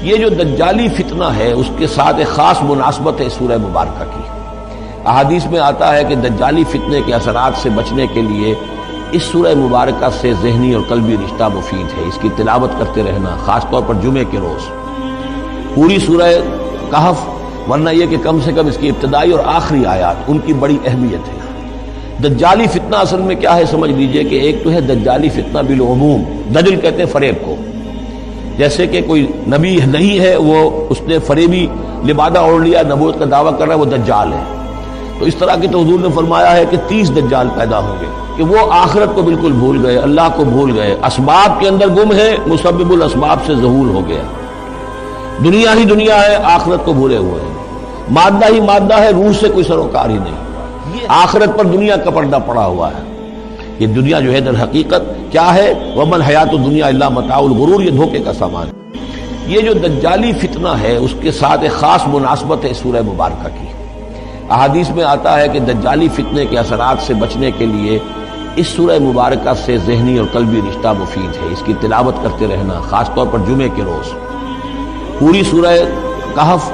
یہ جو دجالی فتنہ ہے اس کے ساتھ ایک خاص مناسبت ہے سورہ مبارکہ کی۔ احادیث میں آتا ہے کہ دجالی فتنے کے اثرات سے بچنے کے لیے اس سورہ مبارکہ سے ذہنی اور قلبی رشتہ مفید ہے، اس کی تلاوت کرتے رہنا، خاص طور پر جمعے کے روز پوری سورہ کہف، ورنہ یہ کہ کم سے کم اس کی ابتدائی اور آخری آیات ان کی بڑی اہمیت ہے۔ دجالی فتنہ اصل میں کیا ہے سمجھ لیجئے کہ ایک تو ہے دجالی فتنہ بالعموم، دجل کہتے ہیں فریب کو، جیسے کہ کوئی نبی نہیں ہے، وہ اس نے فریبی لبادہ اوڑھ لیا، نبوت کا دعویٰ کر رہا ہے، وہ دجال ہے۔ تو اس طرح کی تو حضور نے فرمایا ہے کہ 30 دجال پیدا ہوں گے کہ وہ آخرت کو بالکل بھول گئے، اللہ کو بھول گئے، اسباب کے اندر گم ہے، مسبب الاسباب سے ظہور ہو گیا، دنیا ہی دنیا ہے، آخرت کو بھولے ہوئے ہیں، مادہ ہی مادہ ہے، روح سے کوئی سروکار ہی نہیں، آخرت پر دنیا کا پردہ پڑا ہوا ہے۔ یہ دنیا جو ہے در حقیقت کیا ہے؟ وَمَا الْحَيَاةُ الدُّنْيَا إِلَّا مَتَاعُ الْغُرُورِ، یہ دھوکے کا سامان۔ یہ جو دجالی فتنہ ہے اس کے ساتھ ایک خاص مناسبت ہے سورہ مبارکہ کی۔ احادیث میں آتا ہے کہ دجالی فتنے کے اثرات سے بچنے کے لیے اس سورہ مبارکہ سے ذہنی اور قلبی رشتہ مفید ہے، اس کی تلاوت کرتے رہنا، خاص طور پر جمعے کے روز پوری سورہ کہف،